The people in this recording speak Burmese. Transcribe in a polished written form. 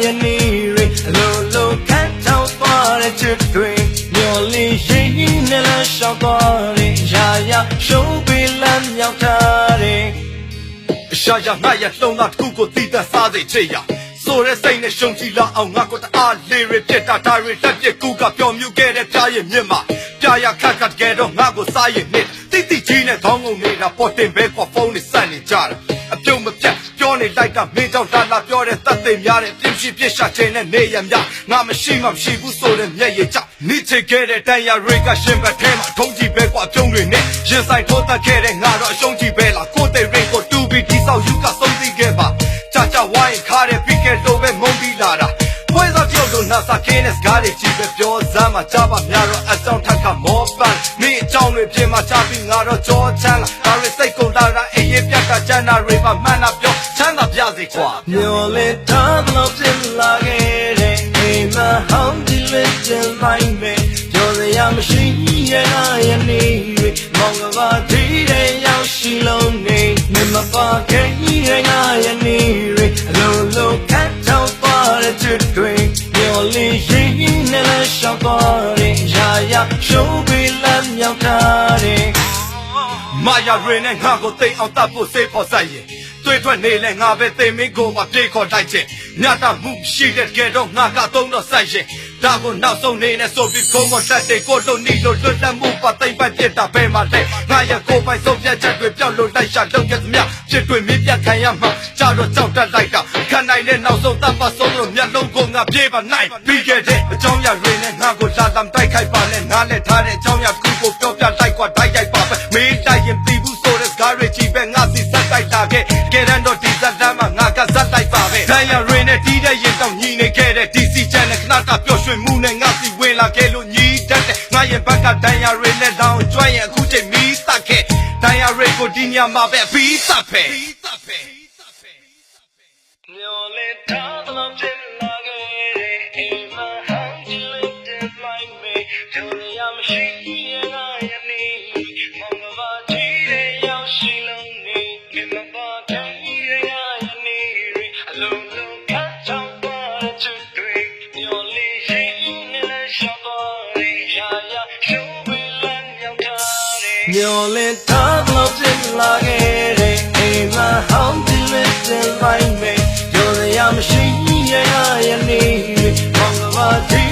ရဲ့နေရီအလိုလိုခန့်ထောက်သွားတဲ့ချစ်တွေမျောလေးရှိနေလဲရှောက်သွားတယ်ရာရာရှုံးပေးလမ်းမြောက်ထားတယ်ရှာရငါရလုံးသားတစ်ခုကိုတည်တဲ့စားစိတ်ချေရဆိုရဲစိတ်နဲ့ရှုံကြည်လာအောင်ငါကိုတအားလေးရပြစ်တာဒါရီလက်ပြစ်ကူကပျော်မြူခဲ့တဲ့ပြားရဲ့မြင့်မှာပြားရခတ်ခတ်ကဲတော့ငါကိုစားရင်နှစ်တိတိကြီးနဲ့ခေါင်းငုံနေတာပေါ်တင်ပဲကွာဖုန်းနဲ့ဆက်နေကြတာအပြုံးမပြတ်ပြောနေလိုက်တာမင်းကြောင့်လာပြောတဲ့တတ်သိများတဲ့ပြင်းပြစ်ရှာချင်တဲ့နေရမြငါမရှိမှမရှိဘူးဆိုတဲ့မျက်ရည်ကျနိချေခဲ့တဲ့တန်ရရိကရှင်ဘတ်ထဲမှာထုံးကြည့်ပဲကွာအပြုံးတွေနဲ့ရင်ဆိုင်ထိုးတက်ခဲ့တဲ့ငါတော့အရှုံးကြီးပဲလားကိုတဲ့ရိကိုတူပြီးဒီဆောက်ယူကဆုံးသိခဲ့ပါကြာဝိုင်းခါတဲ့ပြီးခဲ့တော့ပဲမုန်းပြီးလာတာပွဲစားပြောလို့နာစာခင်းနဲ့စကားတွေကြည့်ပဲပြောစမ်းမှာကြားပါများတော့အကြောင်းထက်ကမောပန်းမင်းအကြောင်းတွေပြင်မှာချပြီးငါတော့ကြောချမ်းလာဒါရီစိတ်ကုန်လာတာအေးရပြတ်ကကျန်တာတွေပါမှန်တာပြောချမ်းသာပြစေကွာမျောလေးထားလို့ပြင်လာခဲ့တဲ့အိမ်မဟောင်းဒီလေးကျန်လိုက်မယ်ပြောစရာမရှိရဲ့ငါရဲ့နေရီမောင်ကဘာဒီတဲ့ရောက်ရှိလုံးနေမပါခဲ့ရဲ့ငါရဲ့နေရီအလိုလိုခန့်ထောက်သွားတဲ့ချစ်တွေမျောလေးရှိနေလဲရှောက်သွားတယ်ရာရာရှုံးပြီးလမ်းမြောက်ထားတယ်မာယာရင်းနဲ့ငါကိုသိအောင်တတ်ဖို့စေဖို့ဆိုင်ရင်တွေ့ထွက်နေလဲငါပဲသိမင်းကိုပါပြေခေါ်လိုက်ခြင်းညတာမှုရှိတဲ့ကဲတော့ငါကသုံးတော့ဆိုင်ရင်ဒါကိုနောက်ဆုံးနေနဲ့ဆိုပြီးကိုမတက်တဲ့ကိုတို့နီလို့လွတ်လပ်မှုပါသိမ့်ပတ်ပြစ်တာပဲမှာလဲငါရဲ့ကိုပိုင်ဆုံးဖြတ်ချက်တွေပြောက်လို့လိုက်ရှာလုပ်ရသမျှဖြစ်တွေမင်းပြတ်ခံရမှာကြတော့ကြောက်တက်လိုက်တာခံနိုင်တဲ့နောက်ဆုံးတတ်ပါဆုံးလို့မျက်လုံးကိုငါပြေးပါနိုင်ပြီးခဲ့တဲ့အကြောင်းရရင်းနဲ့ငါကိုလာတမ်းတိုက်ခိုက်ပါနဲ့ငါလည်းထားတဲ့အကြောင်းရတစ်ခုကိုပြောပြလိုက်ကွာတိုက်ရိုက်ပါပဲမင်းတိုက်ရင်ပြီးဘူးဆိုတဲ့စကားတွေကြည့်ပဲငါစီဆက်တိုက်တာခဲ့ကဲရန်တော့ဒီဇက်လမ်းမှာငါကဇက်လိုက်ပါပဲဒိုင်ယာရင်းနဲ့တီးတဲ့ရင်တောင်ညီနေခဲ့တဲ့ DC channel ခဏကပျော်ရွှင်မှုနဲ့ငါစီဝင်လာခဲ့လို့ညီတတ်တဲ့ငါရဲ့ဘက်ကဒိုင်ယာရင်းနဲ့လောင်ကျွမ်းရင်အခုချိန်မီးတက်ခဲ့ဒိုင်ယာရင်းကိုဒီညမှာပဲပြီးတက်ဖဲမျောလေးထားလို့ပြင်လာခဲ့တဲ့အိမ်မဟောင်းဒီလေးကျန်လိုက်မယ်ပြောရမရှိရဲ့ငါရဲ့နေမောင်ကဘာဒီတဲ့ရောက်ရှိလုံးနေမပါခဲ့ရဲ့ငါရဲ့နေအလုံးလုံးခတ်ချောင်းပါချစ်တွေမျောလေးရှိနေလဲရှောက်သွားတယ်ရာရာရှုံးပြီးလမ်းရောက်ထားတယ်မျောလေးထားလို့ပြင်လာခဲ့တဲ့အိမ်မဟောင်းဒီလေးကျန်လိုက်မယ်မရှိရဲ့ငါရဲ့နေမောင်ကဘာဒီ